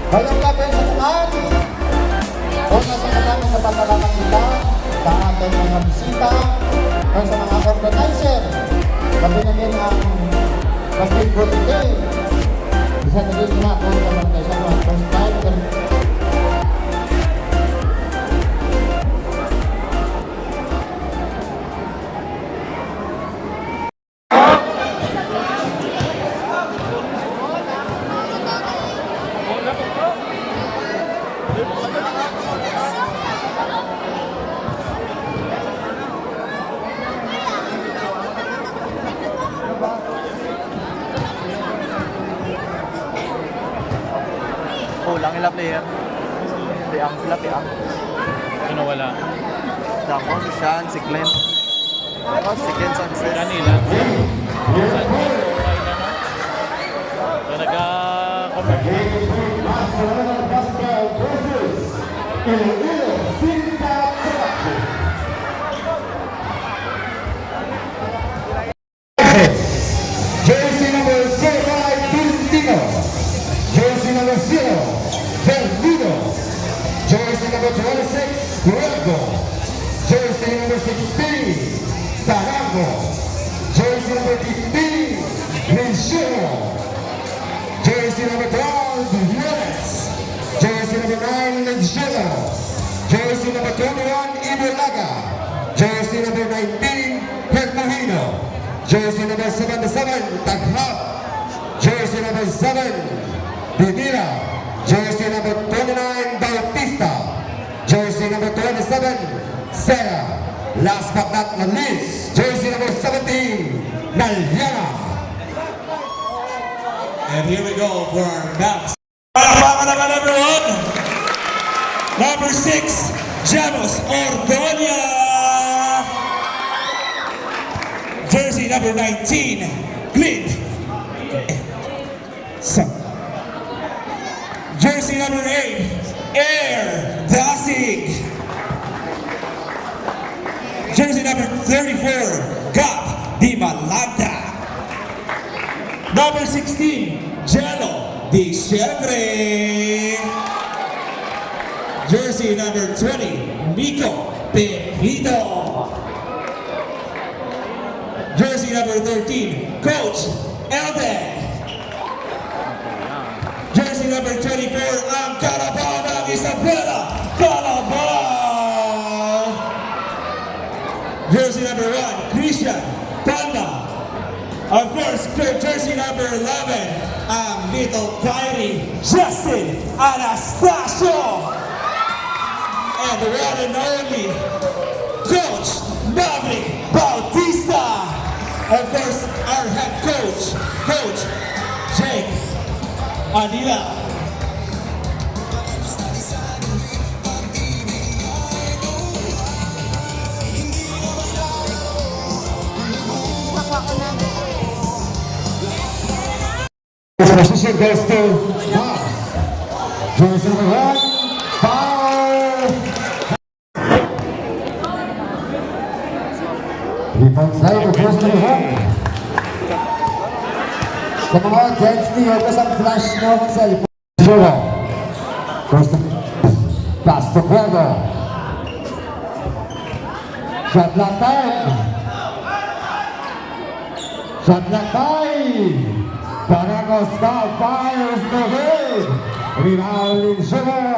Ngayong gabi sa lahat, una sa namin na pagkakakita sa ating mga bisita o sa mga organizer, gabi na din ang basketball day. Isa na din na kung naman kayo sa mga first time. Kulang ila player. Piang sila piang. Ano wala? Dako si Sean, si Glenn. Dako si Ken Sanchez. Kanila. Jersey number 05, Filipino. Jersey number 0, Perdido. Jersey number 26, Luego. Jersey number 16, Tarango. Jersey number 15, Michelle. Jersey number 12, Yes. Jersey number 9, Angelo. Jersey number 21, Ibulaga. Jersey number 19, Hermahino. Jersey number 77, Taghap. Jersey number 7, Bibira. Jersey number 29, Bautista. Jersey number 27, Sarah. Last but not least, jersey number 17, Nalyana. And here we go for our backs. Palakpakan naman everyone! Number 6, Janos Ordonia. Jersey number 19, Glid. Jersey number 8, Air Dasig. Jersey number 34, Gap Di Malagda. Number 16, Jello Di Siempre. Jersey number 20, Miko Pepito. Jersey number 13, Coach Elden. Jersey number 24, ang Carabao ng Isabela Carabao. Jersey number 1, Christian Panda. Of course, jersey number 11, ang little Kyrie Justin Anastasio. And the one and only Coach Maverick Bautista. Of course, our head coach, Coach Jake Adila. This position goes to Mars. Jersey number 1, foul. Rebound side of jersey number 1. Sa mga against niyo, kasang flash na ang cellphone. Zero. First pass to Puego. Shot clock time. Shot clock time. Tarango Star fires the good. Rebound in Sugar.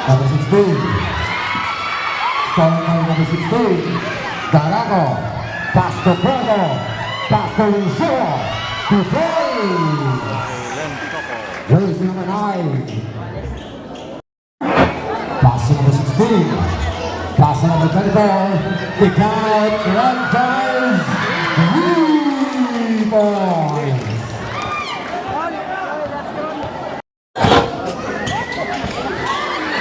Number 16. Starting number 16. Tarango. Pass to Puego. Pass to Sugar. To play. Jersey number 9. Pass to number 16. Pass number 24, the count, run times, 3 points.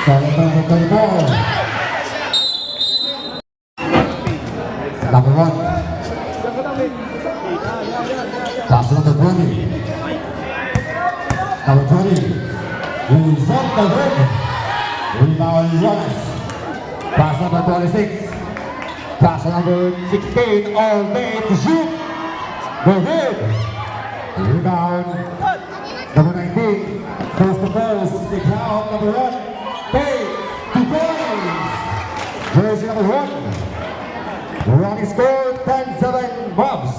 Number 24. Number 1. Pass number 20. Number 20. He's up the rim. Rebound Jonas. Pass number 26. Pass number 16. All day to shoot. no good. Rebound. Number 19, coast to coast, the count, number 1, Bay, to points. Jersey number 1. Running score, 10-7 Bobs.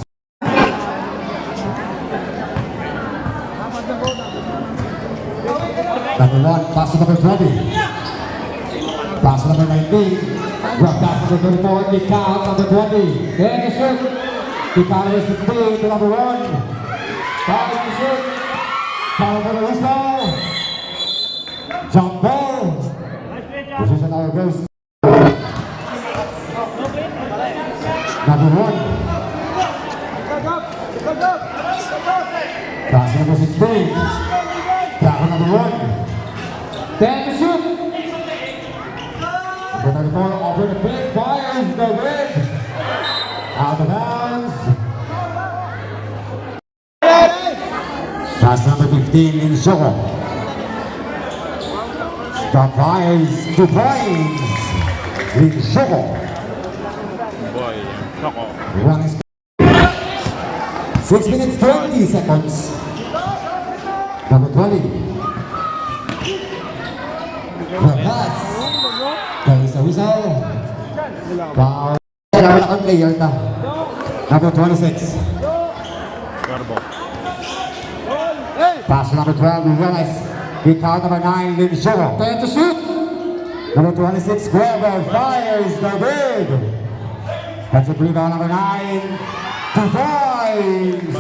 Number 1, pass to number 20. Pass to number 19. Drop pass to number 24, the count, number 20. Then the shoot. The count number 16 to number 1. Foul to shoot. Foul for the whistle. Jump ball. Position now goes. Number 1. Pass number 16. Tackle number 1. 10 to shoot. Number 34 over the plate. Fires the win. Out of bounds. Pass number 15 in Shoko. Stop fires 2 points. In Shoko. Boy, Choco. Running score. 6 minutes 20 seconds. Number 20. The pass. There is a whistle. Foul. Wala kang player na. Number 26. Garbo. Pass number 12, Realize. Kick out number 9, Lin Shoko. 10 to shoot. Number 26, Guerrero fires the big. That's a rebound number 9. To 5.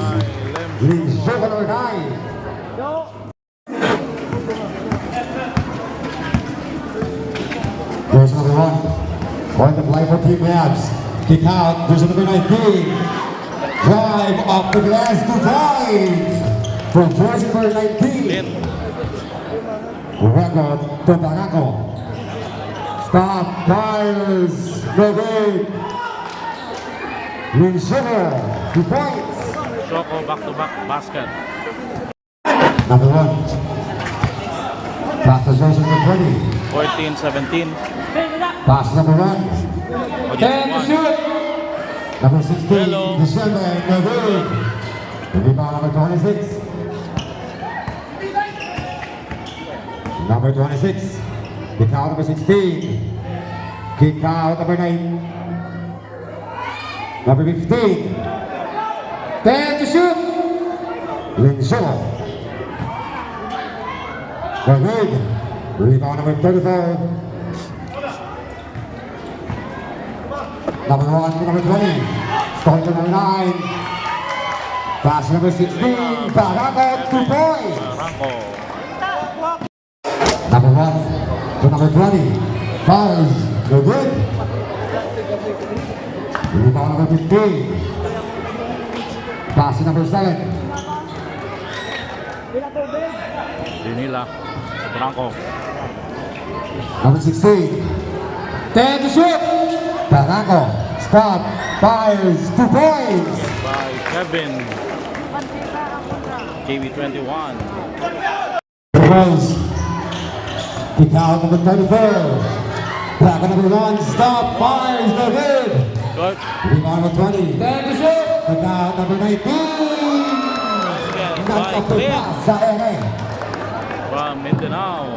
Lin Shoko number 9. There's number 1. Going to play for Team Labs. Kick out. There's number 19. Drive up the glass to 5. From jersey number 19. Record to Barako. Stop, fires, no good. Lin Shoko, 2 points. Choco back-to-back basket. Number 1. Pass to jersey number 20. 14-17. Pass number 1. O, 10 to shoot. Number 16, Hello. December, no good. Rebound number 26. Number 26. Kick out number 16. Kick out number 9. Number 15. 10 to shoot. Lin Shoko. No good. Rebound number 34. Number 1 to number 20. Start to number 9. Pass number 16. Barako, 2 points. Ranko. Number 1 to number 20. Fouls. No good. Rebound number 15. Pass to number 7. Dinila. Ranko. Number 16. 10 to shoot. Barako. Stop. Fires. 2 points. By Kevin. KB21. Rose. Kick out number 34. Back on number 1. Stop. Fires. No good. Good. Rebound number 20. 10 to shoot. Kick out number 19. Basket Knock by off the Clint pass sa ere. from Mindanao.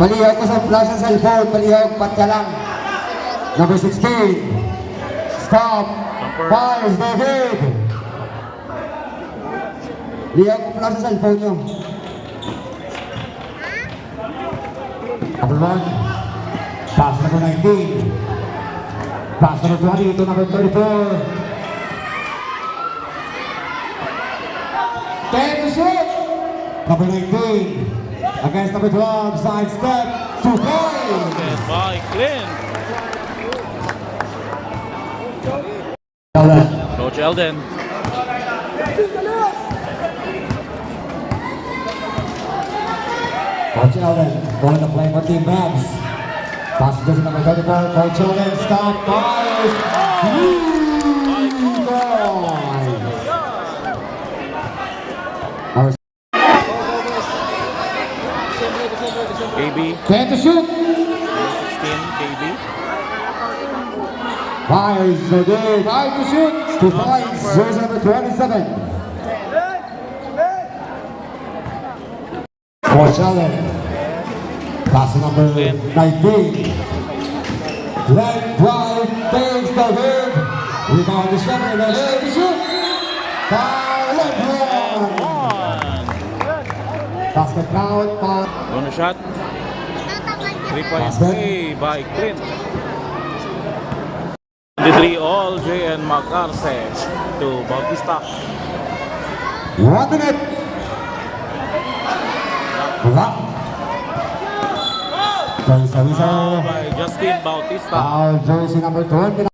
Palihog ko sa flash ng cellphone. Palihog. Pat ka lang. Number 16. Stop. Jumper. Fires. No good. Lihog ko flash ng cellphone nyo. Number 1. Pass number 19. Pass number 20 to number 34. 10 to shoot. Number 19. Against number 12. Side step. 2 points. Basket by Clint. Coach Elden. Coach Elden going to play for Team Babs. Pass to number 34. Coach Elden. Stop. Fires. Our KB. 10 to shoot. Number 16, KB. Fires. No good. 5 to shoot. 2 points, jersey number 27. Coach Allen. Pass number 19. Glenn Bright takes the lead. Rebound is Shepherd. Ready to shoot. Foul LeBron. Basket count. Bonus shot. 3-point play by Clint. 23 all, J and McCarthy to Bautista. 1 minute. Block. By By Justin Bautista. foul jersey number 29.